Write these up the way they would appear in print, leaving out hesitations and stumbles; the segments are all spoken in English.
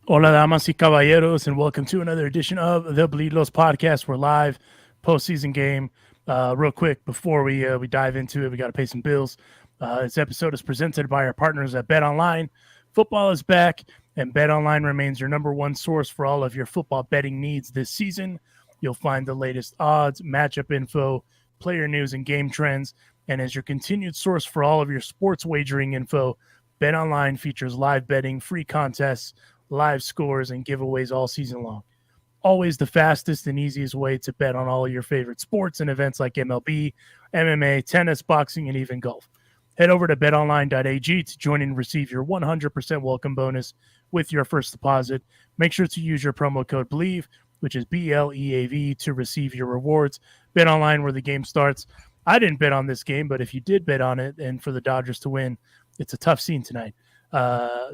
Hola, damas y caballeros, and welcome to another edition of the Bleed Los podcast. We're live, postseason game. Real quick before we dive into it, we got to pay some bills. This episode is presented by our partners at Bet Online. Football is back, and Bet Online remains your number one source for all of your football betting needs this season. You'll find the latest odds, matchup info, player news, and game trends. And as your continued source for all of your sports wagering info, Bet Online features live betting, free contests, live scores, and giveaways all season long. Always the fastest and easiest way to bet on all of your favorite sports and events like MLB, MMA, tennis, boxing, and even golf. Head over to betonline.ag to join and receive your 100% welcome bonus with your first deposit. Make sure to use your promo code BLEAV, which is BLEAV, to receive your rewards. Bet online where the game starts. I didn't bet on this game, but if you did bet on it and for the Dodgers to win, it's a tough scene tonight.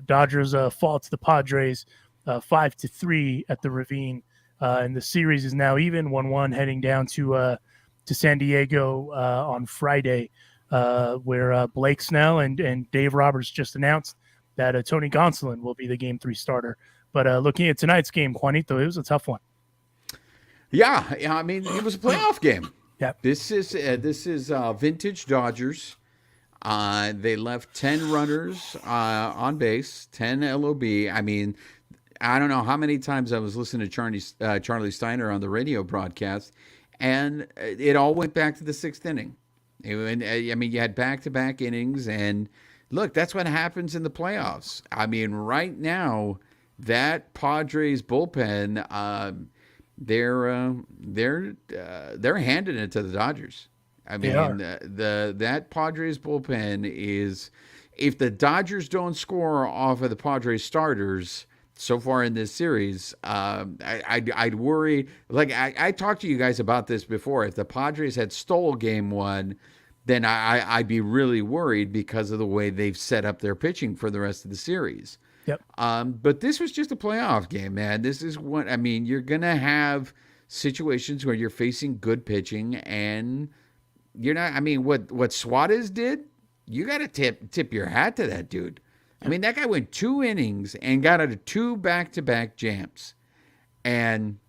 Dodgers fall to the Padres 5-3 at the Ravine, and the series is now even 1-1, heading down to San Diego on Friday, where Blake Snell and Dave Roberts just announced that Tony Gonsolin will be the Game 3 starter. But looking at tonight's game, Juanito, it was a tough one. Yeah, I mean, it was a playoff game. Yeah, This is vintage Dodgers. They left 10 runners on base, 10 LOB. I mean, I don't know how many times I was listening to Charlie Steiner on the radio broadcast, and it all went back to the sixth inning. I mean, you had back-to-back innings, and look, that's what happens in the playoffs. I mean, right now, that Padres bullpen, they're handing it to the Dodgers. I they mean, are. that Padres bullpen is, if the Dodgers don't score off of the Padres starters so far in this series, I'd worry. Like I talked to you guys about this before. If the Padres had stole Game 1, then I'd be really worried because of the way they've set up their pitching for the rest of the series. Yep. But this was just a playoff game, man. This is what I mean. You're gonna have situations where you're facing good pitching, and you're not. I mean, what Suarez did, you got to tip your hat to that dude. I mean, that guy went 2 innings and got out of 2 back-to-back jams, and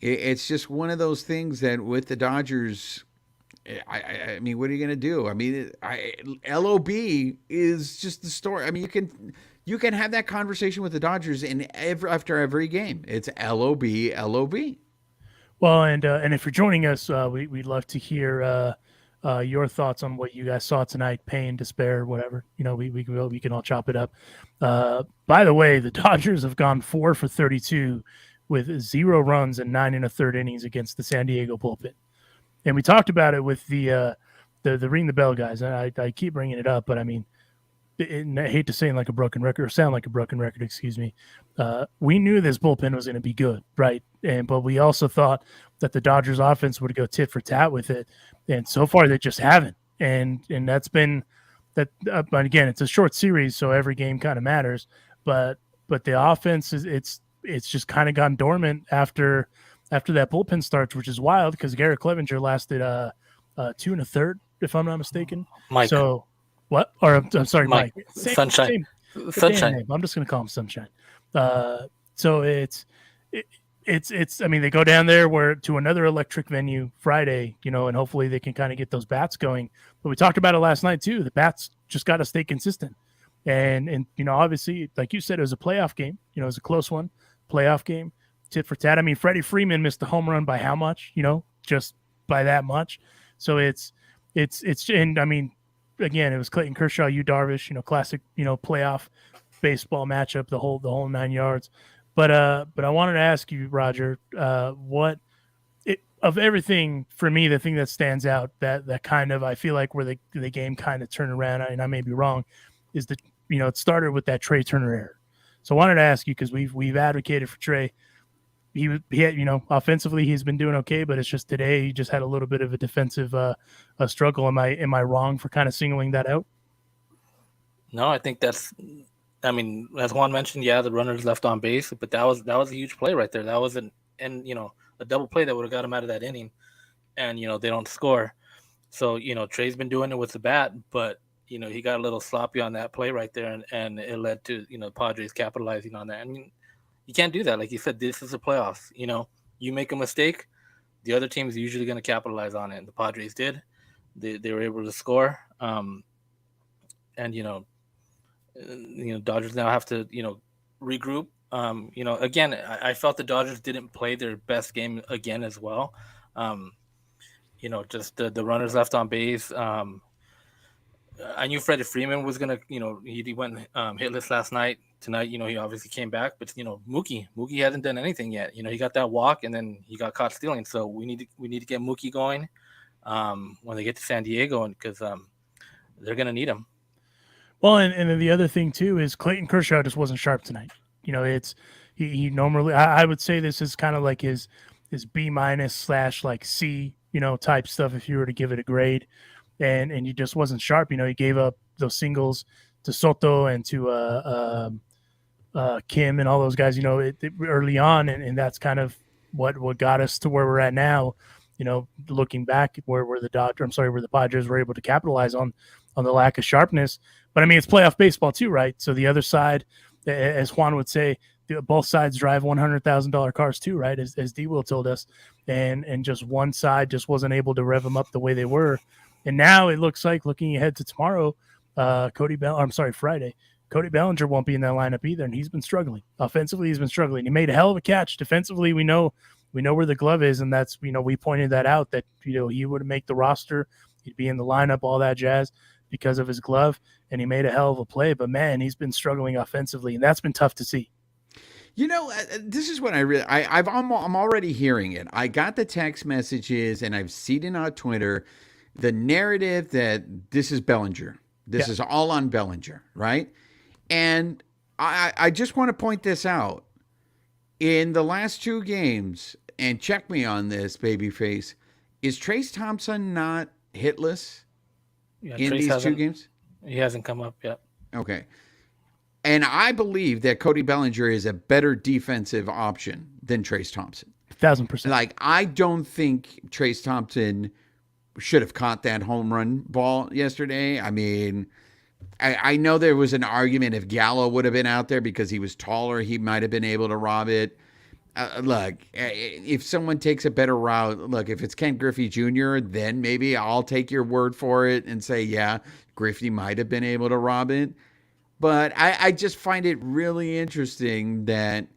it's just one of those things that with the Dodgers. I mean, what are you going to do? I mean, LOB is just the story. I mean, you can have that conversation with the Dodgers after every game. It's LOB, LOB. Well, and if you're joining us, we'd love to hear your thoughts on what you guys saw tonight, pain, despair, whatever. You know, we can all chop it up. By the way, the Dodgers have gone 4 for 32 with 0 runs and 9 1/3 innings against the San Diego bullpen. And we talked about it with the ring the bell guys. And I keep bringing it up, but I mean, I hate to say like a broken record or sound like a broken record, excuse me. We knew this bullpen was going to be good, right? But we also thought that the Dodgers offense would go tit for tat with it, and so far they just haven't. And that's been that. But again, it's a short series, so every game kind of matters. But the offense is it's just kind of gone dormant after that bullpen starts, which is wild because Garrett Clevenger lasted 2 1/3, if I'm not mistaken. Mike. So what? Or I'm sorry, Mike. Mike. Sunshine. Good Sunshine. name. I'm just gonna call him Sunshine. So it's. I mean, they go down there to another electric venue Friday, and hopefully they can kind of get those bats going. But we talked about it last night too. The bats just got to stay consistent, and obviously, like you said, it was a playoff game. It was a close one, playoff game, tit for tat. I mean, Freddie Freeman missed the home run by how much? Just by that much. So it's and I mean, again, it was Clayton Kershaw, Darvish, classic, playoff baseball matchup, the whole 9 yards. But I wanted to ask you, Roger, of everything for me, the thing that stands out that kind of I feel like where the game kind of turned around, and I may be wrong, is that it started with that Trey Turner error. So I wanted to ask you because we've advocated for Trey. He had, offensively he's been doing okay, but it's just today he just had a little bit of a defensive struggle. Am I wrong for kind of singling that out? No, I think I mean, as Juan mentioned, yeah, the runners left on base, but that was a huge play right there. That was a double play that would have got him out of that inning, and they don't score. So Trey's been doing it with the bat, but he got a little sloppy on that play right there, and it led to Padres capitalizing on that. I mean, you can't do that. Like you said, this is the playoffs. You make a mistake, the other team is usually going to capitalize on it, and the Padres did. They were able to score, and Dodgers now have to regroup. Again, I felt the Dodgers didn't play their best game again as well. Just the runners left on base. I knew Freddie Freeman was gonna, he went hitless last night. Tonight, he obviously came back, but Mookie hasn't done anything yet. He got that walk and then he got caught stealing. So we need to get Mookie going when they get to San Diego, and because they're gonna need him. Well, and then the other thing too is Clayton Kershaw just wasn't sharp tonight. It's he normally I would say this is kind of like his B- / like C type stuff if you were to give it a grade, and he just wasn't sharp. He gave up those singles to Soto and to Kim and all those guys early on, and that's kind of what got us to where we're at now. Looking back where the Padres were able to capitalize on the lack of sharpness. But I mean, it's playoff baseball too, right? So the other side, as Juan would say, both sides drive $100,000 cars too, right? As D Will told us, and just one side just wasn't able to rev them up the way they were. And now it looks like, looking ahead to tomorrow, Friday, Cody Bellinger won't be in that lineup either, and he's been struggling. Offensively, he's been struggling. He made a hell of a catch. Defensively, we know where the glove is, and that's we pointed that out that he would make the roster, he'd be in the lineup, all that jazz, because of his glove, and he made a hell of a play. But man, he's been struggling offensively, and that's been tough to see. This is what I'm already hearing it. I got the text messages and I've seen it on Twitter, the narrative that this is Bellinger. This is all on Bellinger, right? And I just want to point this out. In the last two games, and check me on this, babyface, is Trayce Thompson not hitless in these two games? He hasn't come up yet. Okay. And I believe that Cody Bellinger is a better defensive option than Trayce Thompson. 1,000%. Like, I don't think Trayce Thompson should have caught that home run ball yesterday. I mean, I know there was an argument if Gallo would have been out there because he was taller, he might have been able to rob it. Look, if someone takes a better route, if it's Ken Griffey Jr., then maybe I'll take your word for it and say, yeah, Griffey might have been able to rob it. But I just find it really interesting that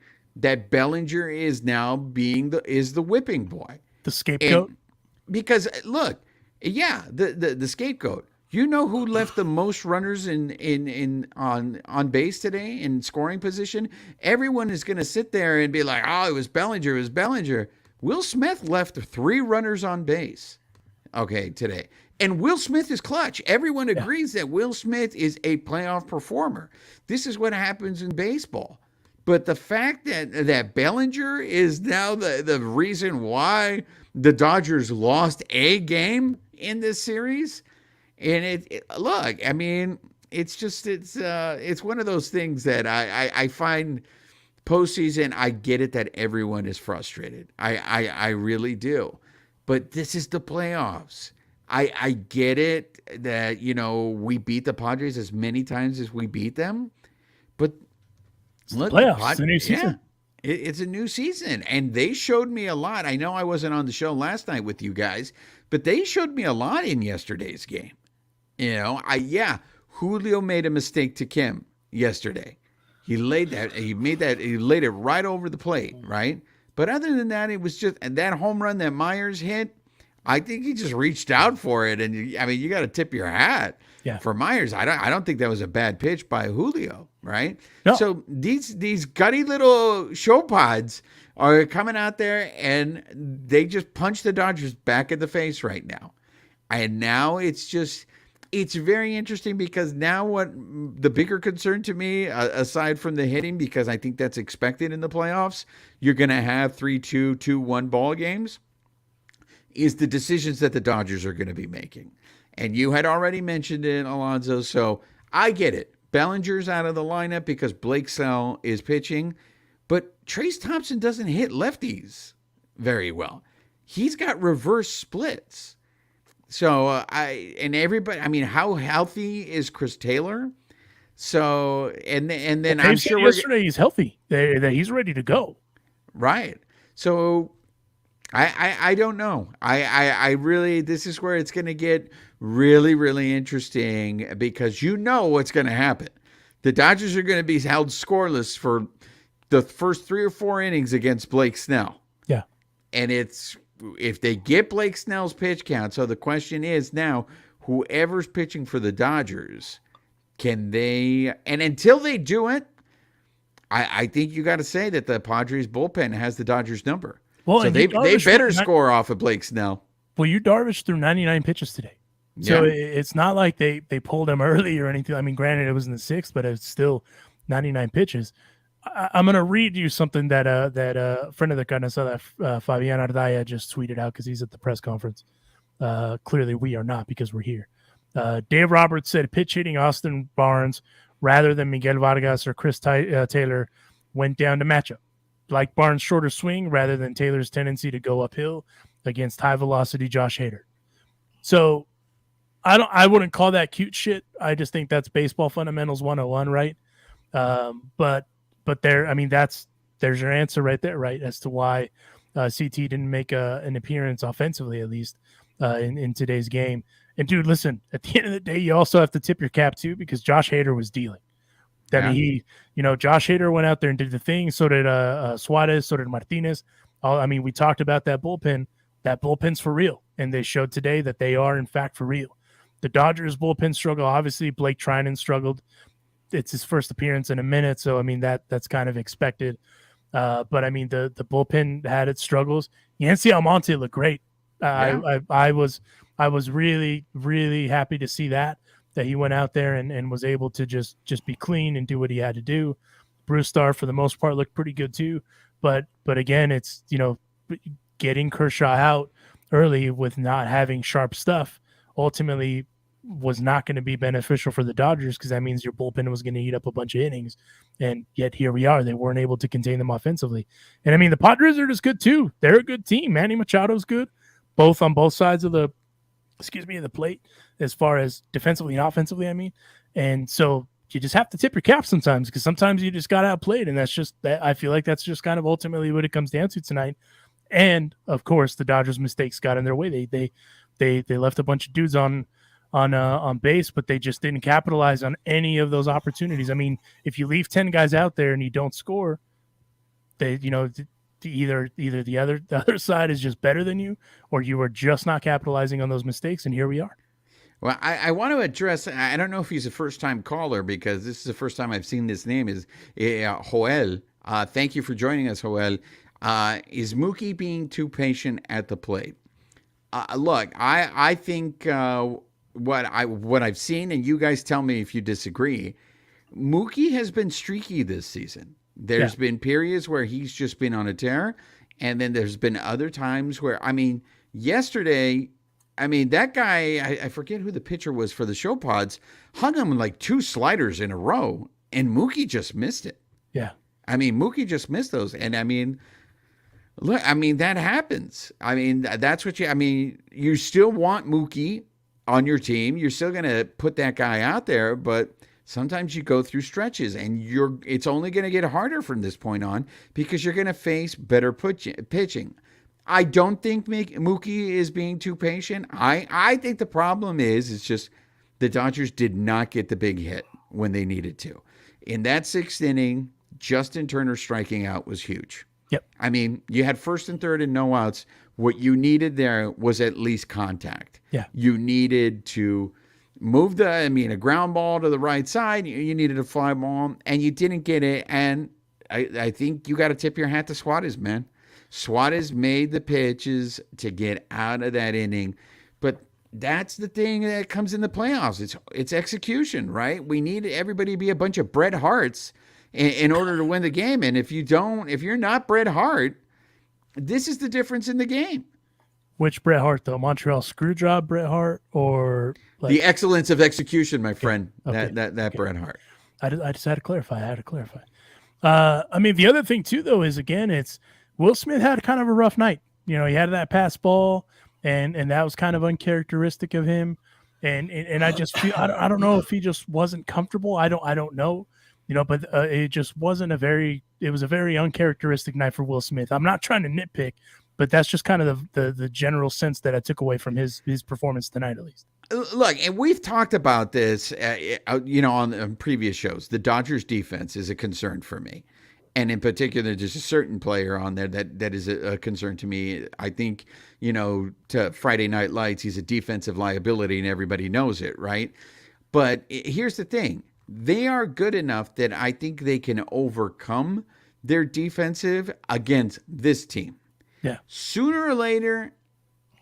Bellinger is now the whipping boy, the scapegoat. Because look, the scapegoat. You know who left the most runners on base today in scoring position? Everyone is going to sit there and be like, "Oh, it was Bellinger. It was Bellinger." Will Smith left 3 runners on base. Okay, today. And Will Smith is clutch. Everyone agrees that Will Smith is a playoff performer. This is what happens in baseball. But the fact that Bellinger is now the reason why the Dodgers lost a game in this series, and look, I mean, it's one of those things that I find postseason. I get it that everyone is frustrated. I really do. But this is the playoffs. I get it that, we beat the Padres as many times as we beat them, but look, playoffs. It's a new season. Yeah, it's a new season, and they showed me a lot. I know I wasn't on the show last night with you guys, but they showed me a lot in yesterday's game. Julio made a mistake to Kim yesterday. He laid it right over the plate, right? But other than that, it was just that home run that Myers hit. I think he just reached out for it, and you got to tip your hat for Myers. I don't think that was a bad pitch by Julio, right? No. So these gutty little show pods are coming out there, and they just punch the Dodgers back in the face right now. And now it's very interesting because now what the bigger concern to me, aside from the hitting, because I think that's expected in the playoffs, you're going to have 3-2, 2-1 ball games, is the decisions that the Dodgers are going to be making. And you had already mentioned it, Alonso, so I get it. Bellinger's out of the lineup because Blake Snell is pitching, but Trayce Thompson doesn't hit lefties very well. He's got reverse splits. So everybody. I mean, how healthy is Chris Taylor? So and then Dave I'm said sure yesterday he's healthy. That he's ready to go. right. So I don't know. I really, this is where it's going to get really, really interesting because you know what's going to happen. The Dodgers are going to be held scoreless for the first 3 or 4 innings against Blake Snell. Yeah. And it's, if they get Blake Snell's pitch count, so the question is now, whoever's pitching for the Dodgers, can they, and until they do it, I think you got to say that the Padres bullpen has the Dodgers number. Well, so they better score off of Blake Snell. Well, you Darvish threw 99 pitches today. So it's not like they pulled him early or anything. I mean, granted, it was in the 6th, but it's still 99 pitches. I'm going to read you something that friend of the Carnazada, Fabian Ardaya, just tweeted out because he's at the press conference. Clearly, we are not because we're here. Dave Roberts said pitch hitting Austin Barnes rather than Miguel Vargas or Chris Taylor went down to matchup. Like Barnes' shorter swing rather than Taylor's tendency to go uphill against high velocity Josh Hader. So I wouldn't call that cute shit. I just think that's baseball fundamentals 101, right? But there, I mean, there's your answer right there, right? As to why CT didn't make an appearance offensively, at least in today's game. And dude, listen, at the end of the day, you also have to tip your cap too, because Josh Hader was dealing. I mean, Josh Hader went out there and did the thing. So did Suarez. So did Martinez. I mean, we talked about that bullpen. That bullpen's for real. And they showed today that they are, in fact, for real. The Dodgers bullpen struggle. Obviously, Blake Trinan struggled. It's his first appearance in a minute. So, I mean, that's kind of expected. But, I mean, the bullpen had its struggles. Yancy Almonte looked great. I was really, really happy to see that he went out there and was able to just be clean and do what he had to do. Bruce Starr, for the most part, looked pretty good too. But again, it's, getting Kershaw out early with not having sharp stuff ultimately was not going to be beneficial for the Dodgers, because that means your bullpen was going to eat up a bunch of innings. And yet here we are. They weren't able to contain them offensively. And I mean, the Padres are just good too. They're a good team. Manny Machado's good, on both sides of the plate, as far as defensively and offensively, I mean. And so you just have to tip your cap sometimes, because sometimes you just got outplayed. And that's just that. I feel like that's just kind of ultimately what it comes down to tonight. And of course, the Dodgers' mistakes got in their way. They left a bunch of dudes on base, but they just didn't capitalize on any of those opportunities. I mean, if you leave 10 guys out there and you don't score, they, either the other side is just better than you, or you are just not capitalizing on those mistakes. And here we are. Well, I want to address, I don't know if he's a first-time caller, because this is the first time I've seen this name, is Joel. Thank you for joining us, Joel. Is Mookie being too patient at the plate? Look, I think what I've seen, and you guys tell me if you disagree, Mookie has been streaky this season. There's been periods where he's just been on a tear, and then there's been other times where, I mean, yesterday, that guy, I forget who the pitcher was for the show pods, hung him like 2 sliders in a row, and Mookie just missed it. Yeah. I mean, Mookie just missed those. And I mean, look, that happens. I mean, that's what you still want Mookie on your team. You're still going to put that guy out there, but sometimes you go through stretches, and it's only going to get harder from this point on, because you're going to face better pitching. I don't think Mookie is being too patient. I think the problem is just the Dodgers did not get the big hit when they needed to. In that 6th inning, Justin Turner striking out was huge. Yep. I mean, you had 1st and 3rd and no outs. What you needed there was at least contact. Yeah. You needed to move a ground ball to the right side. You needed a fly ball, and you didn't get it. And I think you got to tip your hat to Suarez, man. Suarez made the pitches to get out of that inning. But that's the thing that comes in the playoffs. It's execution, right? We need everybody to be a bunch of Bret Harts in order to win the game. And if you're not Bret Hart, this is the difference in the game. Which Bret Hart, though? Montreal Screwjob Bret Hart, or the excellence of execution, my friend? Okay. That Bret Hart. I just had to clarify. I mean, the other thing too, though, is again, it's Will Smith had kind of a rough night. He had that pass ball. and that was kind of uncharacteristic of him. And I just feel I don't know if he just wasn't comfortable. I don't know, but it just wasn't it was a very uncharacteristic night for Will Smith. I'm not trying to nitpick, but that's just kind of the general sense that I took away from his performance tonight, at least. Look, and we've talked about this, on previous shows. The Dodgers defense is a concern for me. And in particular, there's a certain player on there that is a concern to me. I think, to Friday Night Lights, he's a defensive liability and everybody knows it, right? But here's the thing. They are good enough that I think they can overcome their defensive against this team. Yeah. Sooner or later,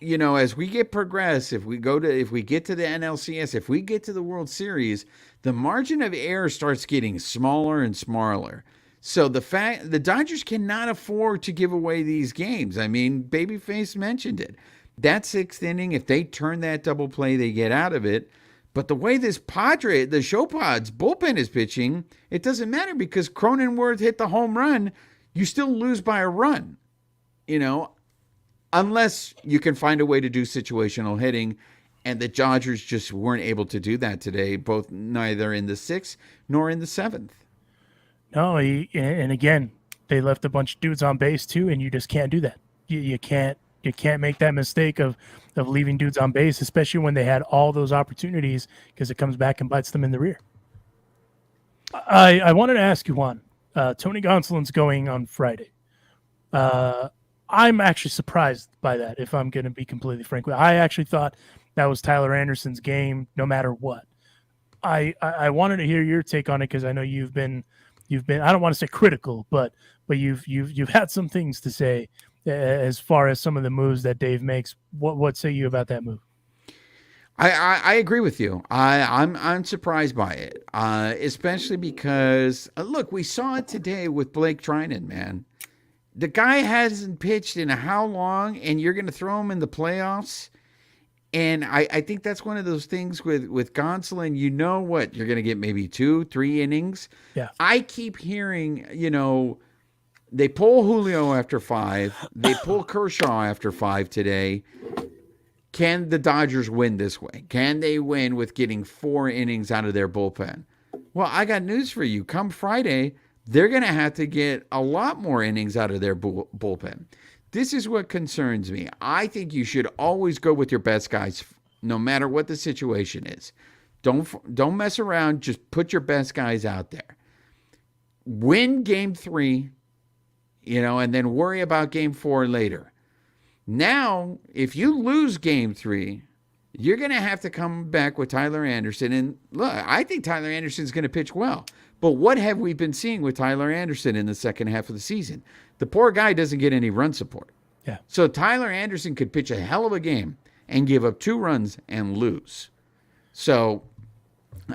as we get progress, if we get to the NLCS, if we get to the World Series, the margin of error starts getting smaller and smaller. So the Dodgers cannot afford to give away these games. I mean, Babyface mentioned it. That sixth inning, if they turn that double play, they get out of it. But the way the Showpods bullpen is pitching, it doesn't matter because Cronenworth hit the home run. You still lose by a run, unless you can find a way to do situational hitting. And the Dodgers just weren't able to do that today, neither in the sixth nor in the seventh. No, and again, they left a bunch of dudes on base too, and you just can't do that. You can't make that mistake of leaving dudes on base, especially when they had all those opportunities, because it comes back and bites them in the rear. I wanted to ask you one. Tony Gonsolin's going on Friday. I'm actually surprised by that, if I'm going to be completely frank with you. I actually thought that was Tyler Anderson's game, no matter what. I wanted to hear your take on it because I know you've been I don't want to say critical, but you've had some things to say as far as some of the moves that Dave makes. What say you about that move? I agree with you. I'm surprised by it, especially because look, we saw it today with Blake Trinan, man. The guy hasn't pitched in how long, and you're going to throw him in the playoffs? And I think that's one of those things with Gonsolin. You know what? You're going to get maybe 2-3 innings. Yeah. I keep hearing, they pull Julio after 5. They pull Kershaw after 5 today. Can the Dodgers win this way? Can they win with getting 4 innings out of their bullpen? Well, I got news for you. Come Friday, they're going to have to get a lot more innings out of their bullpen. This is what concerns me. I think you should always go with your best guys, no matter what the situation is. Don't mess around. Just put your best guys out there. Win game 3, and then worry about game 4 later. Now, if you lose game 3, you're going to have to come back with Tyler Anderson. And look, I think Tyler Anderson's going to pitch well. But what have we been seeing with Tyler Anderson in the second half of the season? The poor guy doesn't get any run support. Yeah. So Tyler Anderson could pitch a hell of a game and give up 2 runs and lose. So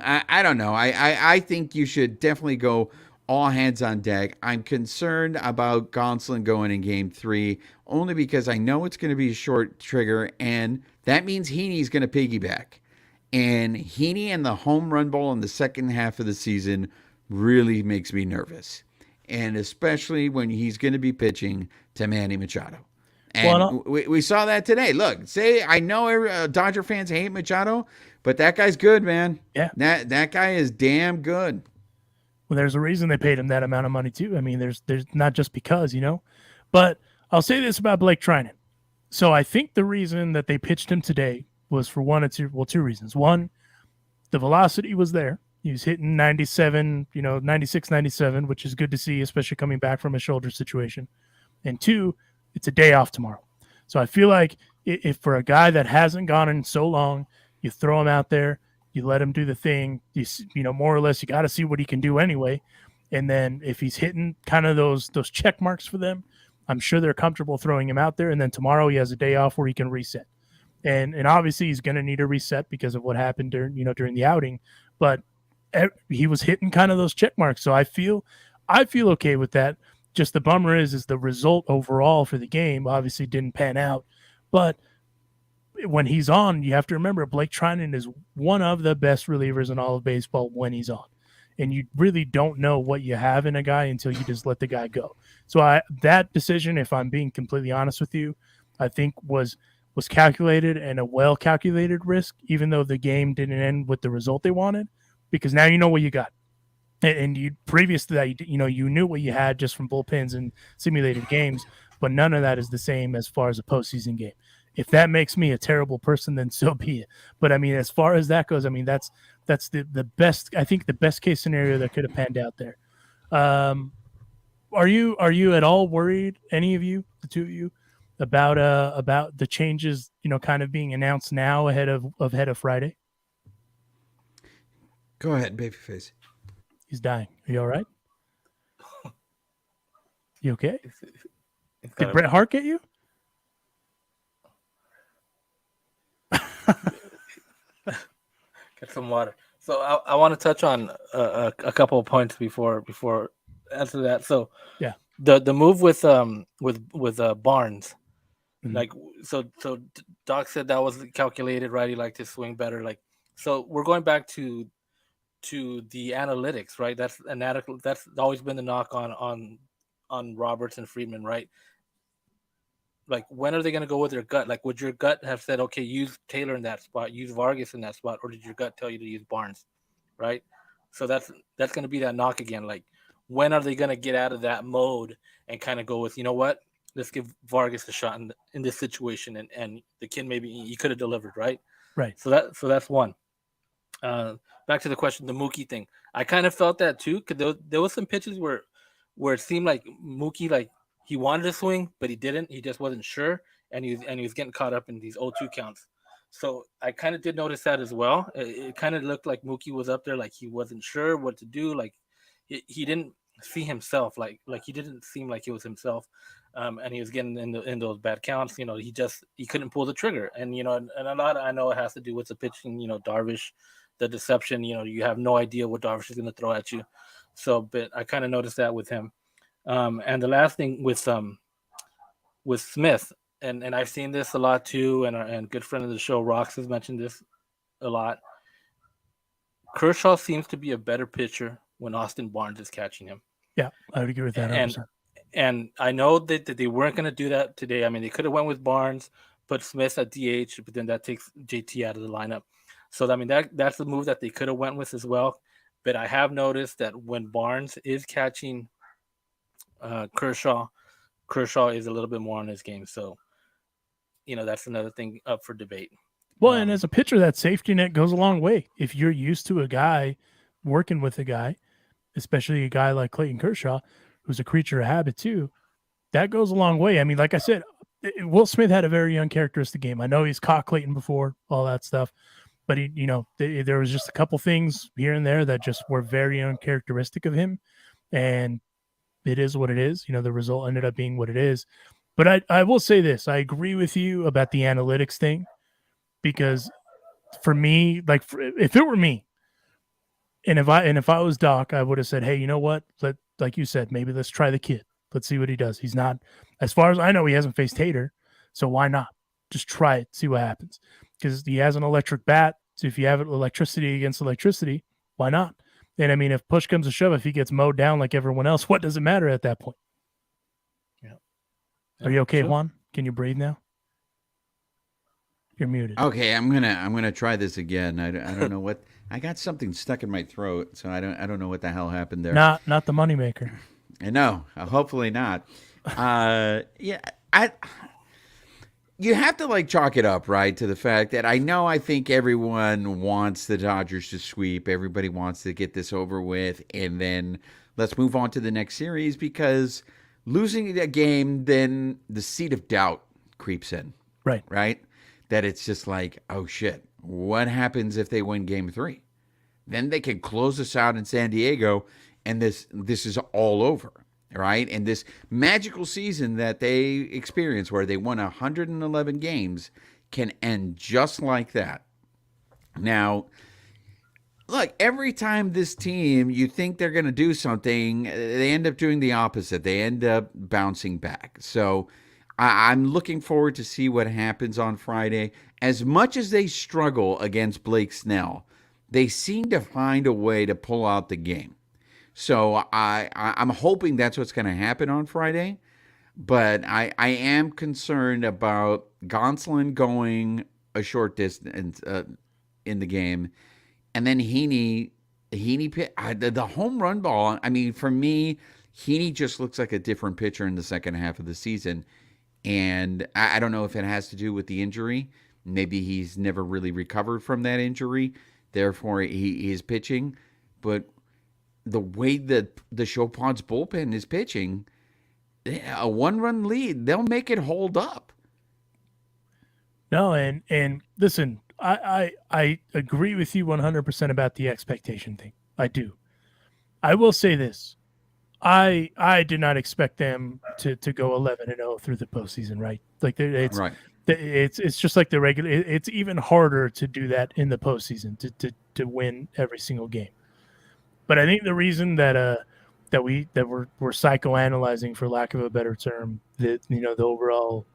I don't know. I think you should definitely go all hands on deck. I'm concerned about Gonsolin going in game 3 only because I know it's going to be a short trigger, and that means Heaney's going to piggyback. And Heaney and the home run ball in the second half of the season really makes me nervous. And especially when he's going to be pitching to Manny Machado. And we saw that today. Look, I know Dodger fans hate Machado, but that guy's good, man. Yeah. That guy is damn good. Well, there's a reason they paid him that amount of money, too. I mean, there's not just because, But I'll say this about Blake Trinan. So I think the reason that they pitched him today was for two reasons. One, the velocity was there. He was hitting 97, 96, 97, which is good to see, especially coming back from a shoulder situation. And 2, it's a day off tomorrow. So I feel like if for a guy that hasn't gone in so long, you throw him out there, you let him do the thing, more or less, you got to see what he can do anyway. And then if he's hitting kind of those check marks for them, I'm sure they're comfortable throwing him out there. And then tomorrow he has a day off where he can reset. And obviously he's going to need a reset because of what happened during the outing. But he was hitting kind of those check marks. So I feel okay with that. Just the bummer is the result overall for the game obviously didn't pan out. But when he's on, you have to remember Blake Trinan is one of the best relievers in all of baseball when he's on. And you really don't know what you have in a guy until you just let the guy go. So that decision, if I'm being completely honest with you, I think was was calculated and a well-calculated risk, even though the game didn't end with the result they wanted, because now you know what you got. And you previous to that, you knew what you had just from bullpens and simulated games, but none of that is the same as far as a postseason game. If that makes me a terrible person, then so be it. But I mean, as far as that goes, I mean, that's the best. I think the best case scenario that could have panned out there. Are you at all worried, any of you, the two of you, about the changes, kind of being announced now ahead of Friday? Go ahead, babyface. He's dying. Are you all right? You okay? Did Bret Hart get you? Get some water. So I want to touch on a couple of points before answer that. So yeah, the move with Barnes, Mhm. like so Doc said that was calculated, right? He liked his swing better. Like, so we're going back to the analytics, right? That's always been the knock on Roberts and Friedman, right? Like, when are they going to go with their gut? Like, would your gut have said, okay, use Taylor in that spot, use Vargas in that spot, or did your gut tell you to use Barnes, right? So that's going to be that knock again. Like, when are they going to get out of that mode and kind of go with, you know what, let's give Vargas a shot in this situation, and the kid maybe he could have delivered, right? Right. So that's one. Back to the question, the Mookie thing. I kind of felt that too, because there was some pitches where it seemed like Mookie, like, he wanted to swing, but he didn't. He just wasn't sure, and he was getting caught up in these 0-2 counts. So I kind of did notice that as well. It kind of looked like Mookie was up there, like he wasn't sure what to do. Like he didn't see himself. Like he didn't seem like he was himself, and he was getting in those bad counts. He couldn't pull the trigger, and and a lot I know it has to do with the pitching. Darvish, the deception. You have no idea what Darvish is going to throw at you. So, but I kind of noticed that with him. And the last thing with Smith, and I've seen this a lot too, and good friend of the show, Rox, has mentioned this a lot. Kershaw seems to be a better pitcher when Austin Barnes is catching him. Yeah, I would agree with that. And I know that they weren't going to do that today. I mean, they could have went with Barnes, put Smith at DH, but then that takes JT out of the lineup. So I mean, that's the move that they could have went with as well. But I have noticed that when Barnes is catching Kershaw is a little bit more on his game, so that's another thing up for debate. Well, and as a pitcher, that safety net goes a long way. If you're used to a guy working with a guy, especially a guy like Clayton Kershaw, who's a creature of habit too, that goes a long way. I mean, like I said, Will Smith had a very uncharacteristic game. I know he's caught Clayton before, all that stuff, but there was just a couple things here and there that just were very uncharacteristic of him, and it is what it is. The result ended up being what it is. But I will say this. I agree with you about the analytics thing, because for me, like, if it were me, and if I was Doc, I would have said, hey, you know what? Like you said, maybe let's try the kid. Let's see what he does. He's not, as far as I know, he hasn't faced Hader. So why not? Just try it, see what happens. Because he has an electric bat. So if you have electricity against electricity, why not? And I mean, if push comes to shove, if he gets mowed down like everyone else, what does it matter at that point? Yeah. Are you okay, Juan? Can you breathe now? You're muted. Okay, I'm gonna try this again. I don't know what, I got something stuck in my throat, so I don't know what the hell happened there. Not the moneymaker. I know. Hopefully not. You have to chalk it up, right, to the fact that I think everyone wants the Dodgers to sweep. Everybody wants to get this over with, and then let's move on to the next series, because losing a game, then the seed of doubt creeps in. Right. Right? That it's just like, oh, shit, what happens if they win Game 3? Then they can close us out in San Diego, and this is all over. Right? And this magical season that they experienced, where they won 111 games, can end just like that. Now, look, every time this team, you think they're going to do something, they end up doing the opposite. They end up bouncing back. So I'm looking forward to see what happens on Friday. As much as they struggle against Blake Snell, they seem to find a way to pull out the game. So I'm hoping that's what's going to happen on Friday. But I am concerned about Gonsolin going a short distance in the game, and then Heaney the home run ball. I mean, for me, Heaney just looks like a different pitcher in the second half of the season, and I don't know if it has to do with the injury. Maybe he's never really recovered from that injury, therefore he is pitching. But the way that the Chopin's bullpen is pitching, a one-run lead, they'll make it hold up. No, and listen, I agree with you 100% about the expectation thing. I do. I will say this: I did not expect them to go 11-0 through the postseason. Right? Like Right. it's just like the regular. It's even harder to do that in the postseason to win every single game. But I think the reason that we're psychoanalyzing, for lack of a better term, the overall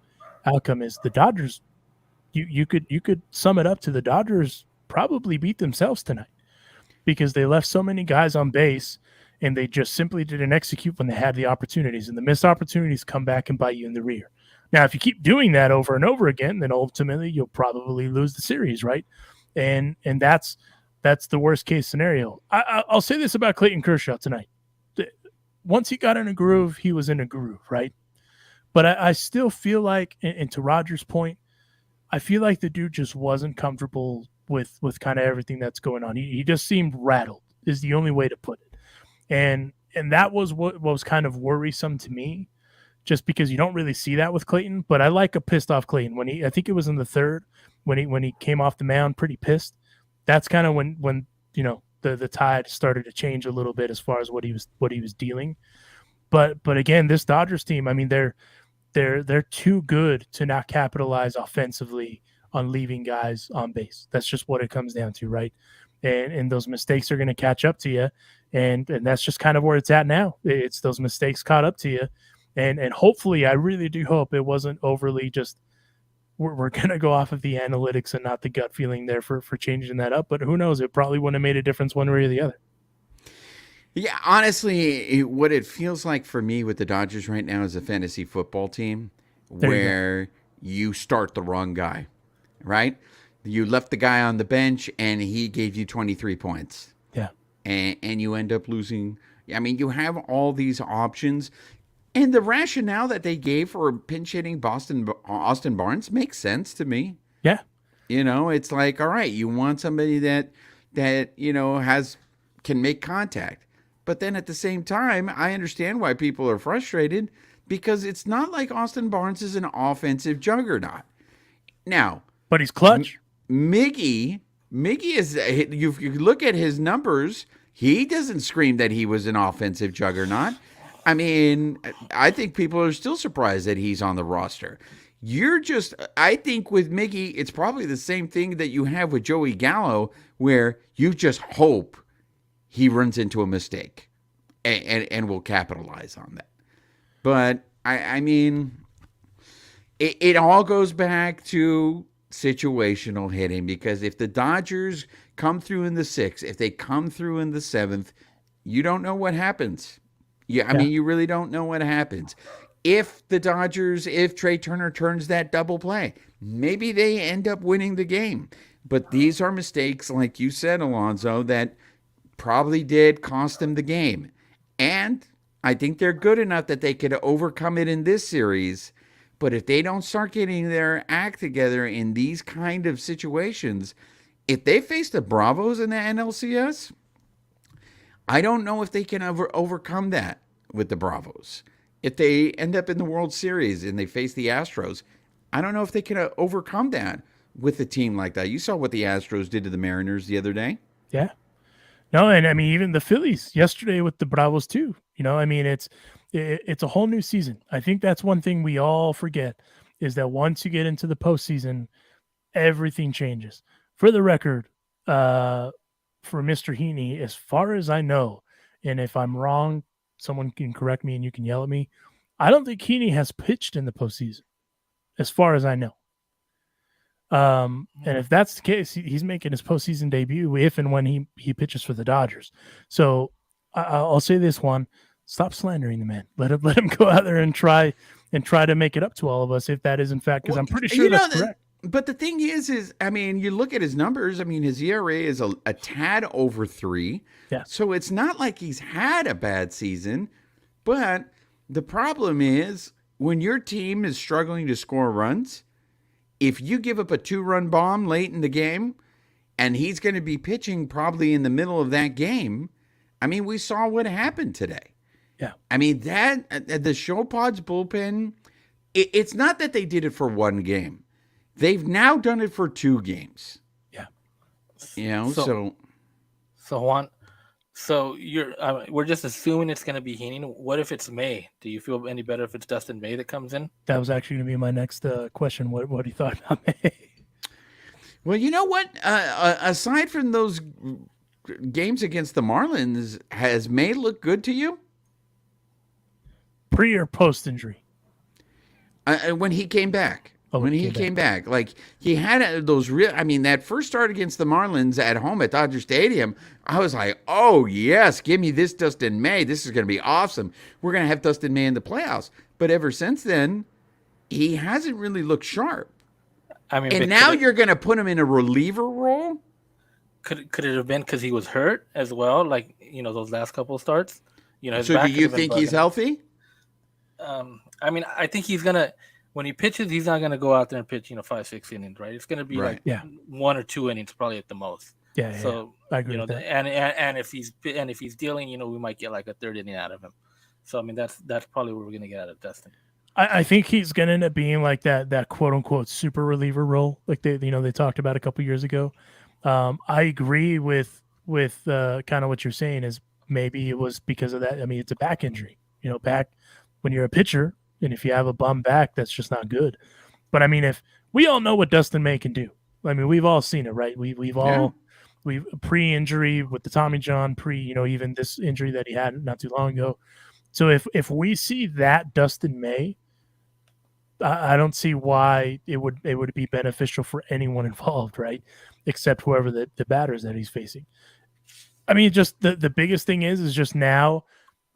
outcome is the Dodgers. You could sum it up to the Dodgers probably beat themselves tonight because they left so many guys on base and they just simply didn't execute when they had the opportunities, and the missed opportunities come back and bite you in the rear. Now, if you keep doing that over and over again, then ultimately you'll probably lose the series, right? And that's the worst case scenario. I'll say this about Clayton Kershaw tonight. Once he got in a groove, he was in a groove, right? But I still feel like, and to Roger's point, I feel like the dude just wasn't comfortable with kind of everything that's going on. He just seemed rattled, is the only way to put it. And that was what was kind of worrisome to me, just because you don't really see that with Clayton. But I like a pissed off Clayton. I think it was in the third when he came off the mound pretty pissed. That's kind of when the tide started to change a little bit as far as what he was dealing. But again, this Dodgers team, I mean, they're too good to not capitalize offensively on leaving guys on base. That's just what it comes down to, right? And those mistakes are going to catch up to you, and that's just kind of where it's at now. It's those mistakes caught up to you, and hopefully, I really do hope it wasn't overly just we're going to go off of the analytics and not the gut feeling there for changing that up. But who knows? It probably wouldn't have made a difference one way or the other. Yeah, honestly, what it feels like for me with the Dodgers right now is a fantasy football team where you start the wrong guy, right? You left the guy on the bench and he gave you 23 points. Yeah. And you end up losing. I mean, you have all these options. And the rationale that they gave for pinch hitting Austin Barnes makes sense to me. Yeah. It's like, all right, you want somebody that can make contact. But then at the same time, I understand why people are frustrated, because it's not like Austin Barnes is an offensive juggernaut. Now, but he's clutch. Miggy is, you look at his numbers, he doesn't scream that he was an offensive juggernaut. I mean, I think people are still surprised that he's on the roster. I think with Miggy, it's probably the same thing that you have with Joey Gallo, where you just hope he runs into a mistake and will capitalize on that. But, I mean, it all goes back to situational hitting, because if the Dodgers come through in the 6th, if they come through in the 7th, you don't know what happens. I mean, you really don't know what happens. If Trey Turner turns that double play, maybe they end up winning the game. But these are mistakes, like you said, Alonzo, that probably did cost them the game. And I think they're good enough that they could overcome it in this series. But if they don't start getting their act together in these kind of situations, if they face the Bravos in the NLCS, I don't know if they can overcome that with the Bravos. If they end up in the World Series and they face the Astros, I don't know if they can overcome that with a team like that. You saw what the Astros did to the Mariners the other day. Yeah. No, and I mean, even the Phillies yesterday with the Bravos too. I mean, it's a whole new season. I think that's one thing we all forget, is that once you get into the postseason, everything changes. For the record, for Mr. Heaney, as far as I know, and if I'm wrong, someone can correct me and you can yell at me, I don't think Heaney has pitched in the postseason, as far as I know. And if that's the case, he's making his postseason debut if and when he pitches for the Dodgers. So I'll say this one. stop slandering the man. Let him go out there and try to make it up to all of us if that is in fact, because I'm pretty sure that's correct. But the thing is, I mean, you look at his numbers. I mean, his ERA is a tad over 3. Yeah. So it's not like he's had a bad season. But the problem is when your team is struggling to score runs, if you give up a 2-run bomb late in the game, and he's going to be pitching probably in the middle of that game, I mean, we saw what happened today. Yeah. I mean, the Show Pods bullpen, it's not that they did it for one game. They've now done it for 2 games. Yeah. You know, so Juan, so we're just assuming it's going to be Heaney. What if it's May? Do you feel any better if it's Dustin May that comes in? That was actually going to be my next question. What he thought about May? Well, you know what? Aside from those games against the Marlins, has May looked good to you? Pre or post injury? When he came back. When he came back. Like, he had those real, I mean, that first start against the Marlins at home at Dodger Stadium, I was like, oh, yes, give me this Dustin May. This is going to be awesome. We're going to have Dustin May in the playoffs. But ever since then, he hasn't really looked sharp. I mean, and now you're going to put him in a reliever role? Could it have been because he was hurt as well? Like, you know, those last couple of starts? You know, so do you think he's healthy? I mean, I think he's going to, when he pitches, he's not going to go out there and pitch, 5-6 innings, right? It's going to be like 1 or 2 innings probably at the most. Yeah. So I agree with that. And if he's dealing, we might get like a 3rd inning out of him. So I mean, that's probably what we're going to get out of Dustin. I think he's going to end up being like that quote unquote super reliever role, like they talked about a couple years ago. I agree with kind of what you're saying is maybe it was because of that. I mean, it's a back injury. Back when you're a pitcher. And if you have a bum back, that's just not good. But I mean, if we all know what Dustin May can do, I mean, we've all seen it, right? We've pre-injury with the Tommy John, even this injury that he had not too long ago. So if we see that Dustin May, I don't see why it would be beneficial for anyone involved, right? Except whoever the batters that he's facing. I mean, just the biggest thing is just now,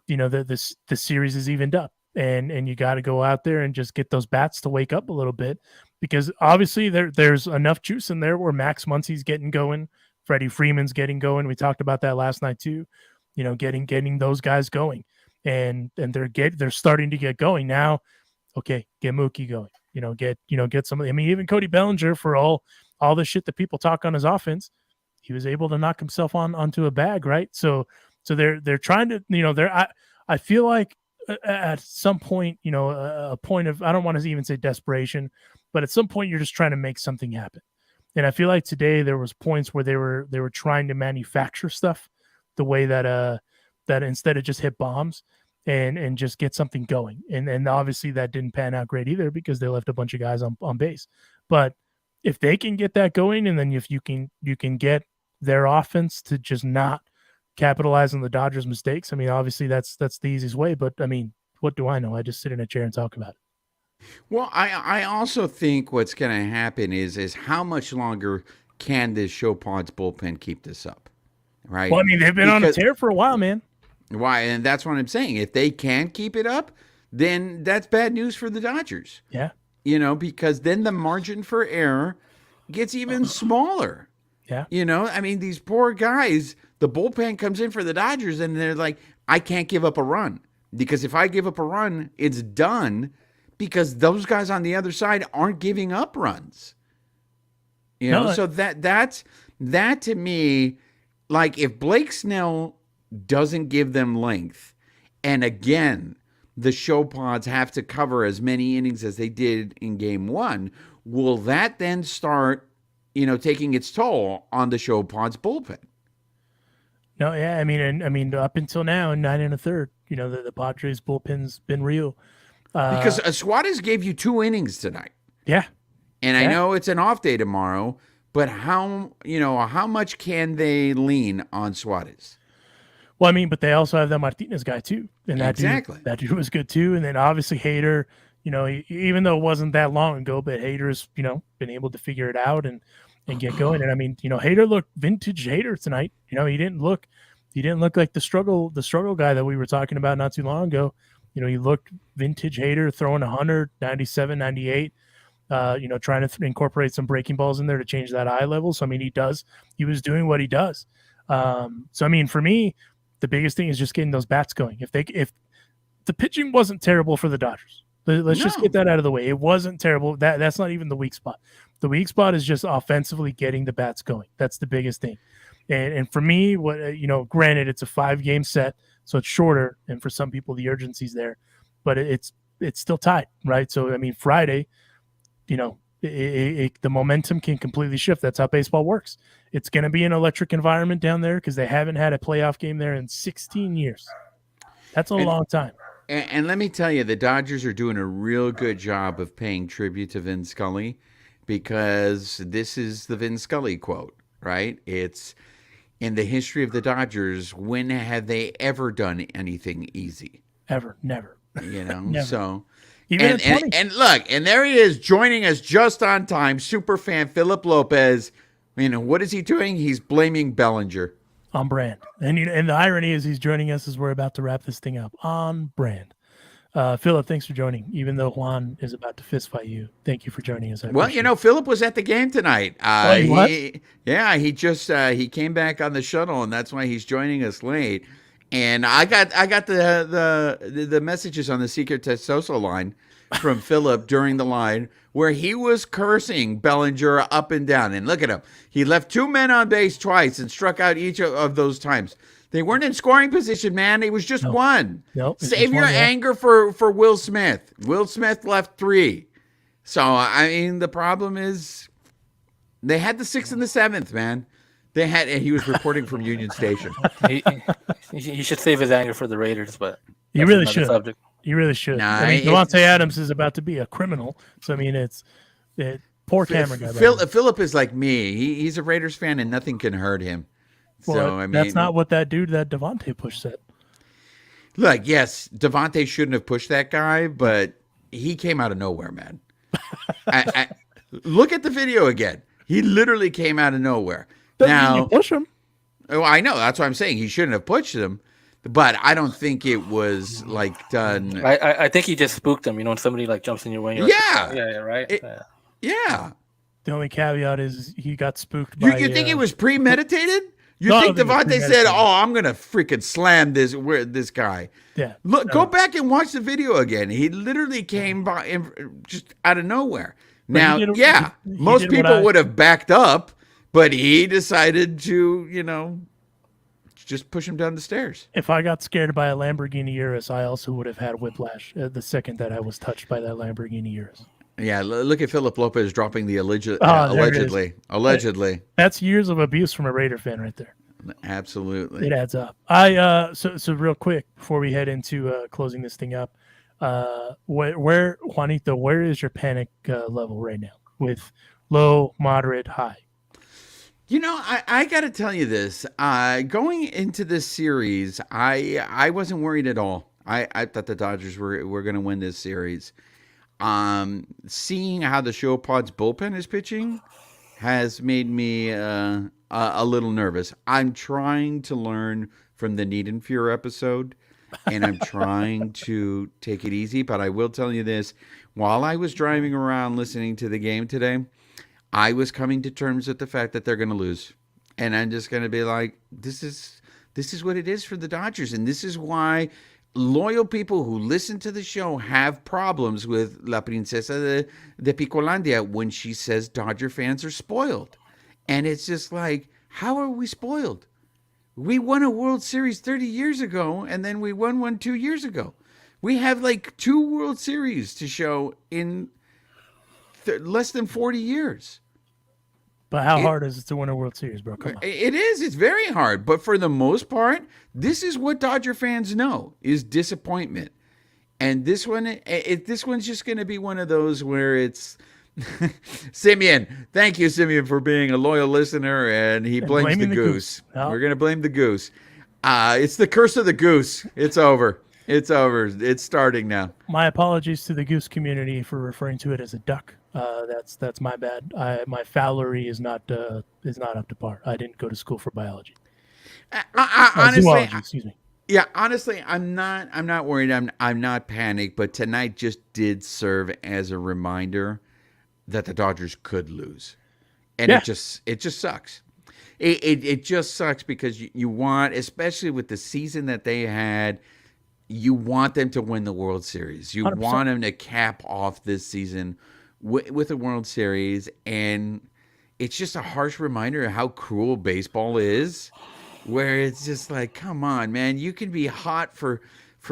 the series is evened up. And you got to go out there and just get those bats to wake up a little bit, because obviously there's enough juice in there where Max Muncy's getting going, Freddie Freeman's getting going. We talked about that last night too, getting those guys going, and they're starting to get going now. Okay, get Mookie going. Get some. I mean, even Cody Bellinger, for all the shit that people talk on his offense, he was able to knock himself onto a bag, right? So they're trying to, I feel like. At some point, a point of, I don't want to even say desperation, but at some point you're just trying to make something happen. And I feel like today there was points where they were trying to manufacture stuff the way that instead of just hit bombs and just get something going. And obviously that didn't pan out great either because they left a bunch of guys on base. But if they can get that going, and then if you can get their offense to just not capitalize on the Dodgers' mistakes. I mean, obviously that's the easiest way, but I mean, what do I know? I just sit in a chair and talk about it. Well, I also think what's going to happen is how much longer can this Show Pods bullpen keep this up, right? Well, I mean, they've been on a tear for a while, man. Why? And that's what I'm saying. If they can keep it up, then that's bad news for the Dodgers. Yeah. Because then the margin for error gets even smaller. Yeah. I mean, these poor guys, the bullpen comes in for the Dodgers and they're like, I can't give up a run, because if I give up a run, it's done, because those guys on the other side aren't giving up runs. So that to me, like, if Blake Snell doesn't give them length, and again, the Show Pods have to cover as many innings as they did in game 1, will that then start taking its toll on the Show Pods bullpen? No, yeah, I mean, up until now, in 9 1/3, the Padres bullpen's been real. Because Suarez gave you 2 innings tonight. Yeah, and I know it's an off day tomorrow, but how much can they lean on Suarez? Well, I mean, but they also have that Martinez guy too, and that dude was good too. And then obviously Hader, even though it wasn't that long ago, but Hader's been able to figure it out and get going. And I mean, Hader looked vintage Hader tonight. He didn't look He didn't look like the struggle guy that we were talking about not too long ago. He looked vintage Hader, throwing 100, 97, 98. Trying to incorporate some breaking balls in there to change that eye level. So, I mean, he was doing what he does. So, I mean, for me, the biggest thing is just getting those bats going. If the pitching wasn't terrible for the Dodgers, let's just get that out of the way. It wasn't terrible. That's not even the weak spot. The weak spot is just offensively getting the bats going. That's the biggest thing. And for me, granted, it's a 5-game set, so it's shorter, and for some people the urgency's there, but it's still tied, right? So I mean, Friday, the momentum can completely shift. That's how baseball works. It's going to be an electric environment down there because they haven't had a playoff game there in 16 years. That's a long time. And let me tell you, the Dodgers are doing a real good job of paying tribute to Vin Scully, because this is the Vin Scully quote, right? It's, in the history of the Dodgers, when have they ever done anything easy? Ever. Never. Never. So, and look, and there he is joining us just on time, super fan Phillip Lopez. What is he doing? He's blaming Bellinger. On brand. And the irony is he's joining us as we're about to wrap this thing up. On brand. Phillip, thanks for joining. Even though Juan is about to fist fight you, thank you for joining us. Well, Phillip was at the game tonight. He came back on the shuttle, and that's why he's joining us late. And I got the messages on the Secret Testoso line from Phillip during the line where he was cursing Bellinger up and down. And look at him. He left 2 men on base twice and struck out each of those times. They weren't in scoring position, man. It was just one. Nope, Save your anger for Will Smith. Will Smith left 3. So, I mean, the problem is they had the 6th and the 7th, man. And he was reporting from Union Station. He should save his anger for the Raiders, but you really should. You really should. Nah, Devontae Adams is about to be a criminal. So, I mean, poor camera guy. Phillip is like me. He's a Raiders fan, and nothing can hurt him. Well, so, I mean, that's not what that dude that Devontae pushed said. Look, yes, Devontae shouldn't have pushed that guy, but he came out of nowhere, man. Look at the video again. He literally came out of nowhere. Now, you push him. Oh, I know. That's what I'm saying. He shouldn't have pushed him, but I don't think it was done. I think he just spooked him. When somebody jumps in your way. Right. Yeah. The only caveat is he got spooked by. You think it was premeditated? You think Devontae said, "Oh, I'm gonna freaking slam this guy"? Yeah. Look, go back and watch the video again. He literally came by just out of nowhere. Now, most people would have backed up, but he decided to, just push him down the stairs. If I got scared by a Lamborghini Urus, I also would have had whiplash the second that I was touched by that Lamborghini Urus. Yeah, look at Phillip Lopez dropping the allegedly. That's years of abuse from a Raider fan right there. Absolutely. It adds up. So real quick before we head into closing this thing up, where Juanito, where is your panic level right now with low, moderate, high? I got to tell you this. Going into this series, I wasn't worried at all. I thought the Dodgers were going to win this series. Seeing how the Show Pod's bullpen is pitching has made me a little nervous. I'm trying to learn from the Need and Fear episode, and I'm trying to take it easy. But I will tell you this: while I was driving around listening to the game today, I was coming to terms with the fact that they're going to lose, and I'm just going to be like, this is what it is for the Dodgers, and this is why loyal people who listen to the show have problems with La Princesa de Picolandia when she says Dodger fans are spoiled. And it's just like, how are we spoiled? We won a World Series 30 years ago, and then we won one 2 years ago. We have 2 World Series to show in less than 40 years. But how hard is it to win a World Series, bro? Come on. It is. It's very hard. But for the most part, this is what Dodger fans know, is disappointment. And this one's just going to be one of those where it's Simeon. Thank you, Simeon, for being a loyal listener. And he blames the goose. No. We're going to blame the goose. It's the curse of the goose. It's over. It's over. It's starting now. My apologies to the goose community for referring to it as a duck. That's my bad. My Fowlery is not up to par. I didn't go to school for biology. Honestly, zoology, excuse me. yeah, honestly, I'm not worried. I'm not panicked. But tonight just did serve as a reminder that the Dodgers could lose, and Yeah, it just sucks. It just sucks because you want, especially with the season that they had, you want them to win the World Series. You 100%. want them to cap off this season with a World Series, and it's just a harsh reminder of how cruel baseball is, where it's just like, come on, man, you can be hot for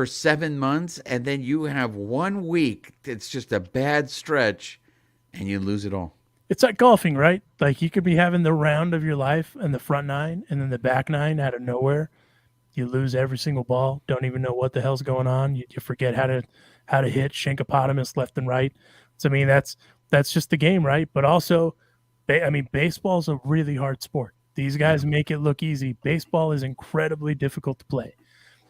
7 months, and then you have 1 week that's just a bad stretch, and you lose it all. It's like golfing, right? Like you could be having the round of your life and the front nine, and then the back nine out of nowhere, you lose every single ball. Don't even know what the hell's going on. You forget how to hit shankopotamus left and right. So I mean that's just the game, right? But also, I mean baseball's a really hard sport. These guys make it look easy. Baseball is incredibly difficult to play,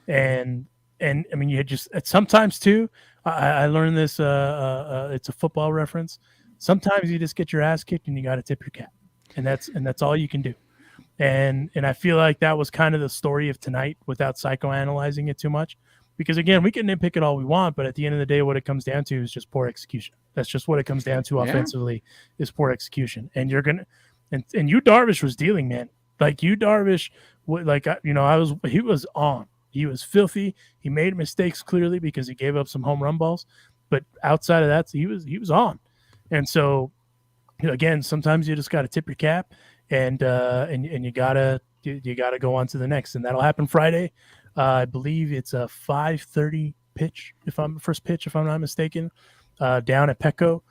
and I mean you just sometimes too. I learned this. It's a football reference. Sometimes you just get your ass kicked and you got to tip your cap, and that's all you can do. And I feel like that was kind of the story of tonight without psychoanalyzing it too much. Because again, we can nitpick it all we want, but at the end of the day, what it comes down to is just poor execution. That's just what it comes down to offensively is poor execution. And you're gonna and you Darvish was dealing, man. Like you Darvish, he was on. He was filthy. He made mistakes clearly because he gave up some home run balls. But outside of that, he was on. And so, again, sometimes you just got to tip your cap, and you gotta go on to the next, and that'll happen Friday. I believe it's a 5:30 pitch, if I'm not mistaken, down at Petco.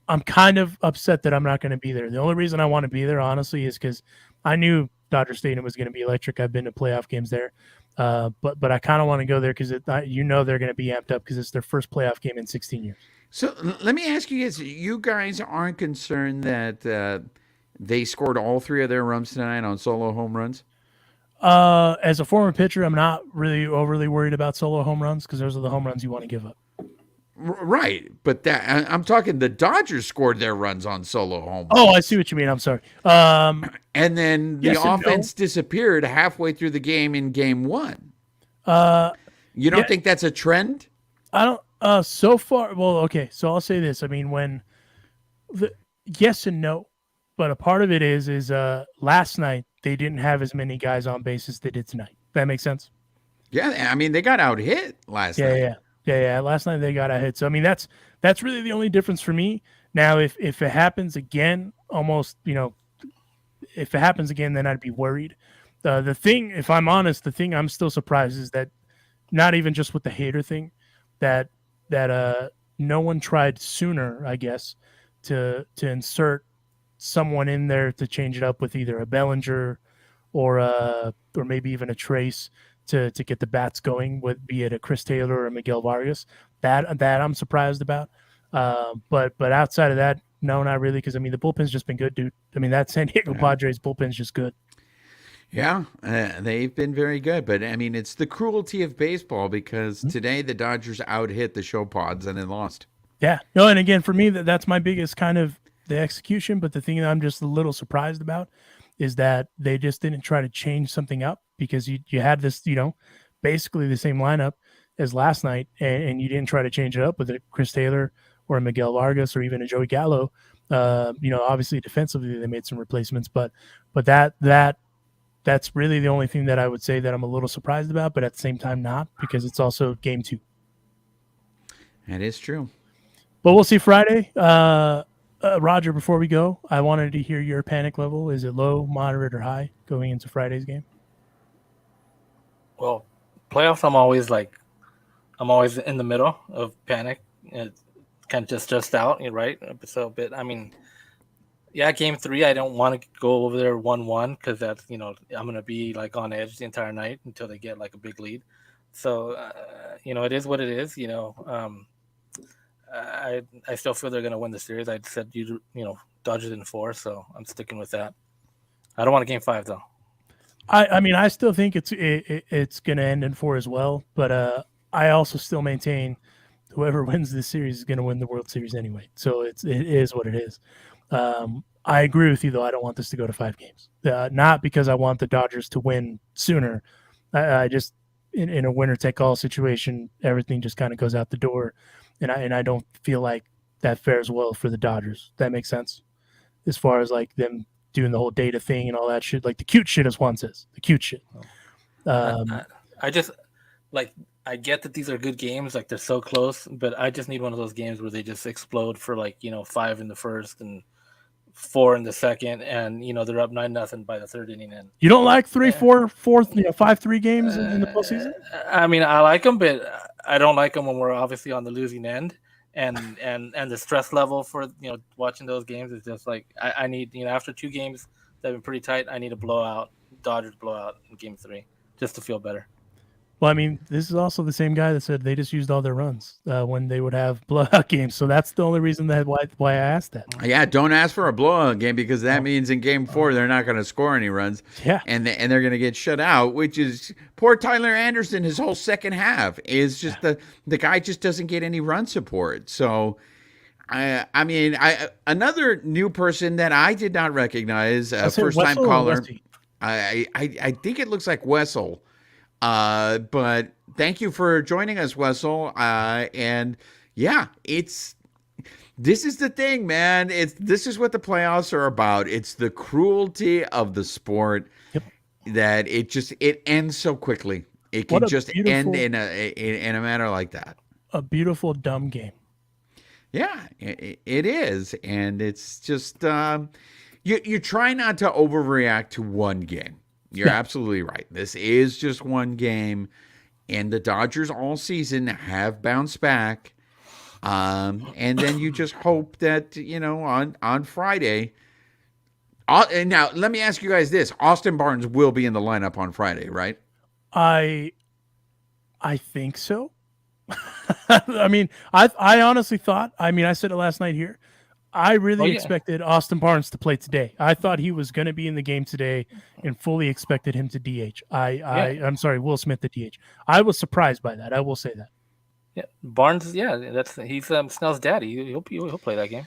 I'm kind of upset that I'm not going to be there. The only reason I want to be there, honestly, is because I knew Dodger Stadium was going to be electric. I've been to playoff games there, but I kind of want to go there because they're going to be amped up because it's their first playoff game in 16 years. So let me ask you guys: you guys aren't concerned that they scored all three of their runs tonight on solo home runs? As a former pitcher, I'm not really overly worried about solo home runs because those are the home runs you want to give up. Right, but I'm talking the Dodgers scored their runs on solo home runs. Oh, I see what you mean. I'm sorry. And then the offense disappeared halfway through the game in game one. You don't think that's a trend? I don't. So far, well, okay. So I'll say this. I mean, yes and no, but a part of it is last night they didn't have as many guys on base as they did tonight. That makes sense. Yeah, I mean they got out hit last night. Yeah. Last night they got out hit. So I mean that's really the only difference for me. Now, if it happens again, if it happens again, then I'd be worried. The thing, if I'm honest, the thing I'm still surprised is that not even just with the hater thing, that no one tried sooner, I guess, to insert someone in there to change it up with either a Bellinger or maybe even a Trace to get the bats going, with be it a Chris Taylor or a Miguel Vargas. That I'm surprised about. But outside of that, no, not really, because I mean the bullpen's just been good, dude. I mean that San Diego Padres bullpen's just good. Yeah, they've been very good, but I mean it's the cruelty of baseball because today the Dodgers out hit the show pods and then lost. Yeah, no, and again for me that's my biggest kind of the execution. But the thing that I'm just a little surprised about is that they just didn't try to change something up, because you had this basically the same lineup as last night, and you didn't try to change it up with a Chris Taylor or a Miguel Vargas or even a Joey Gallo. Obviously defensively they made some replacements, but that's really the only thing that I would say that I'm a little surprised about, but at the same time not, because it's also game 2. That is true. But we'll see Friday. Roger, before we go, I wanted to hear your panic level. Is it low, moderate, or high going into Friday's game? Well, playoffs, I'm always in the middle of panic. It's kind of just out, right? So, but I mean, yeah, game 3, I don't want to go over there 1-1 because that's, I'm going to be like on edge the entire night until they get like a big lead. So, it is what it is. I still feel they're going to win the series. I said, Dodgers in 4, so I'm sticking with that. I don't want a game 5 though. I mean, I still think it's going to end in 4 as well, but I also still maintain whoever wins this series is going to win the World Series anyway. So it is what it is. I agree with you, though. I don't want this to go to 5 games. Not because I want the Dodgers to win sooner. I just in a winner-take-all situation, everything just kind of goes out the door, and I don't feel like that fares well for the Dodgers. That makes sense, as far as like them doing the whole data thing and all that shit. Like the cute shit, as Juan says, the cute shit. I just like. I get that these are good games, like they're so close, but I just need one of those games where they just explode for 5 in the first and 4 in the second, and they're up 9-0 by the third inning. And you don't like 3, 4, 4, 5-3 games in the postseason? I mean, I like them, but I don't like them when we're obviously on the losing end, and the stress level for watching those games is just like I need after 2 games that have been pretty tight, I need a blowout, Dodgers blowout in Game 3 just to feel better. Well, I mean, this is also the same guy that said they just used all their runs when they would have blowout games. So that's the only reason why I asked that. Yeah, don't ask for a blowout game because that means in Game 4 they're not going to score any runs. Yeah, and they're going to get shut out. Which is poor Tyler Anderson. His whole second half is just the guy just doesn't get any run support. So, I mean, another new person that I did not recognize, first time caller. I think it looks like Wessel. But thank you for joining us, Wessel. And yeah, this is the thing, man. This is what the playoffs are about. It's the cruelty of the sport that it ends so quickly. It can just end in a manner like that. A beautiful dumb game. Yeah, it is, and it's just you try not to overreact to one game. You're absolutely right. This is just one game, and the Dodgers all season have bounced back. And then you just hope that, on Friday. And now, let me ask you guys this. Austin Barnes will be in the lineup on Friday, right? I think so. I mean, I honestly thought, I said it last night here. I really expected Austin Barnes to play today. I thought he was going to be in the game today and fully expected him to DH. I'm sorry, Will Smith to DH. I was surprised by that. I will say that. Yeah, Barnes, he's Snell's daddy. He'll play that game.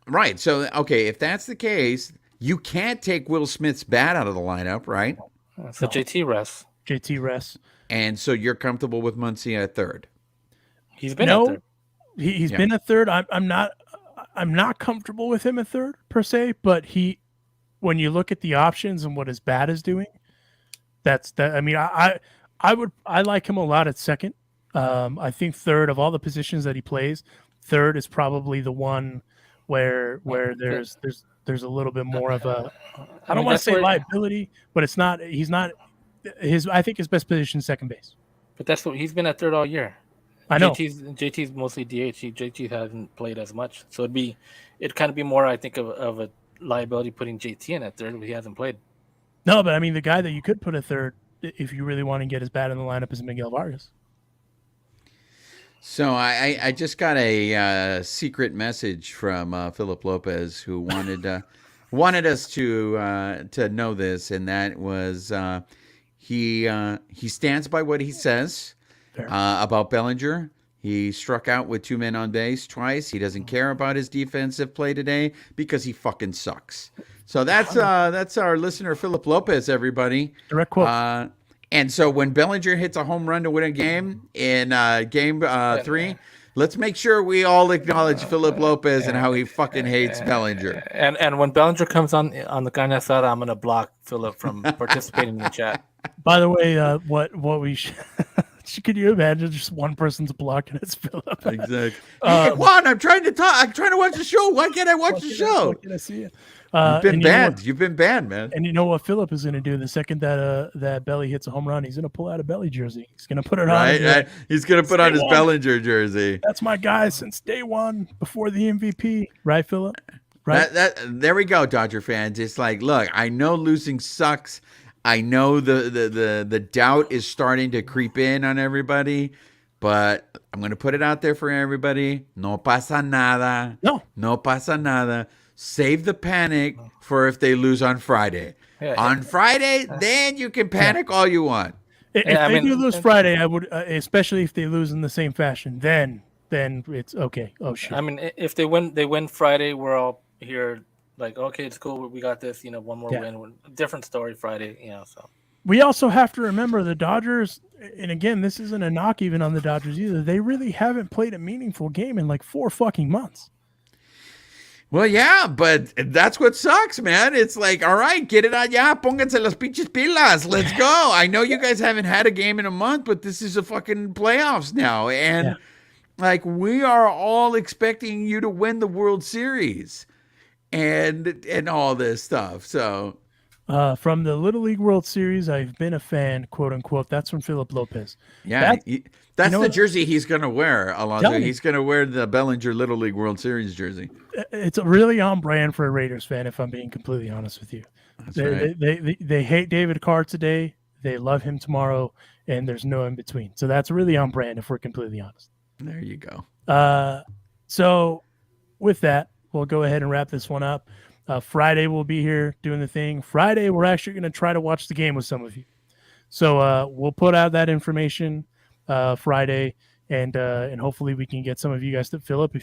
Right. So, okay, if that's the case, you can't take Will Smith's bat out of the lineup, right? So JT rests. JT rests. And so you're comfortable with Muncy at third? He's been at third. He's been at third. I'm not comfortable with him at third per se, but when you look at the options and what his bat is doing, that's that. I mean, I like him a lot at second. I think third, of all the positions that he plays, third is probably the one where there's a little bit more of a, I don't want to say liability, but he's not I think his best position is second base. But that's what he's been at third all year. I know. JT's mostly DH. JT hasn't played as much, so it'd kind of be more, I think, of a liability putting JT in at third, but he hasn't played. No, but I mean, the guy that you could put at third, if you really want to get his bat in the lineup, is Miguel Vargas. So I just got a secret message from Phillip Lopez, who wanted us to know this, and that was he stands by what he says. About Bellinger. He struck out with 2 men on base twice. He doesn't care about his defensive play today because he fucking sucks. So that's our listener, Phillip Lopez, everybody. Direct quote. And so when Bellinger hits a home run to win a game in Game 3, let's make sure we all acknowledge Phillip Lopez and how he fucking hates Bellinger. And when Bellinger comes on the Carne Asada, I'm going to block Phillip from participating in the chat. By the way, what we should... Could you imagine just one person's blocking it's Phillip? Exactly. Juan, I'm trying to talk. I'm trying to watch the show. Why can't I watch the show? Why can't I see it? You've been banned. You've been banned, man. And you know what Phillip is going to do the second that Belly hits a home run? He's going to pull out a Belly jersey. He's going to put it on. Right. He's going to put on his Bellinger jersey. That's my guy since day one, before the MVP. Right, Phillip? Right. There we go, Dodger fans. It's like, look, I know losing sucks. I know the doubt is starting to creep in on everybody, but I'm going to put it out there for everybody. No pasa nada. No pasa nada. Save the panic for if they lose on Friday. On Friday, then you can panic all you want. If they do lose Friday, I would, especially if they lose in the same fashion, then it's okay. Oh shit. I mean, if they win Friday, we're all here like, okay, it's cool, we got this, one more win, different story Friday, so. We also have to remember the Dodgers, and again, this isn't a knock even on the Dodgers either. They really haven't played a meaningful game in like 4 fucking months. Well, yeah, but that's what sucks, man. It's like, all right, get it allá, pónganse las pinches pilas. Let's go. I know you guys haven't had a game in a month, but this is a fucking playoffs now. And like, we are all expecting you to win the World Series and all this stuff. So from the Little League World Series, I've been a fan, quote unquote. That's from Phillip Lopez. Yeah, that's the jersey he's going to wear, Alonso. He's going to wear the Bellinger Little League World Series jersey. It's really on brand for a Raiders fan, if I'm being completely honest with you. They hate David Carr today. They love him tomorrow, and there's no in between. So that's really on brand, if we're completely honest. There you go. So with that, we'll go ahead and wrap this one up. Friday we'll be here doing the thing. Friday we're actually going to try to watch the game with some of you. So we'll put out that information Friday, and hopefully we can get some of you guys to Phillip.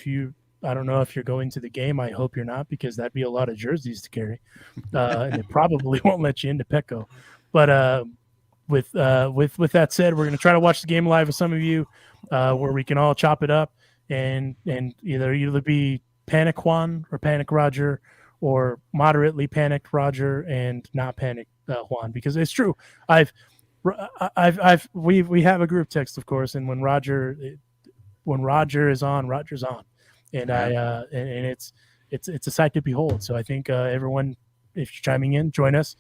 I don't know if you're going to the game. I hope you're not, because that'd be a lot of jerseys to carry, and it probably won't let you into Petco. But with that said, we're going to try to watch the game live with some of you, where we can all chop it up and either be Panic Juan or Panic Roger, or moderately panicked Roger and not panicked Juan, because it's true. We have a group text, of course, and when Roger is on, Roger's on, and it's a sight to behold. So I think everyone, if you're chiming in, join us.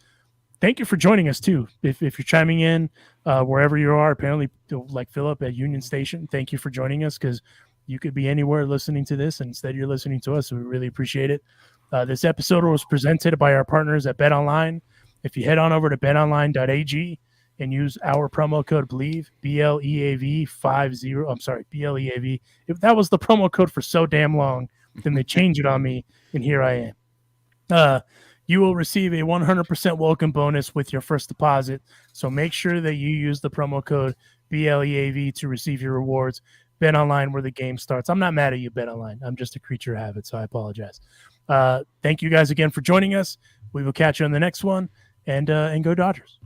Thank you for joining us too. If you're chiming in wherever you are, apparently like Phillip at Union Station, thank you for joining us, because you could be anywhere listening to this, and instead you're listening to us. So we really appreciate it. This episode was presented by our partners at BetOnline. If you head on over to betonline.ag and use our promo code BLEAV, BLEAV50. I'm sorry, BLEAV. If that was the promo code for so damn long, then they changed it on me, and here I am. You will receive a 100% welcome bonus with your first deposit. So make sure that you use the promo code BLEAV to receive your rewards. BetOnline, where the game starts. I'm not mad at you, BetOnline. I'm just a creature of habit, so I apologize. Thank you guys again for joining us. We will catch you on the next one, and go Dodgers.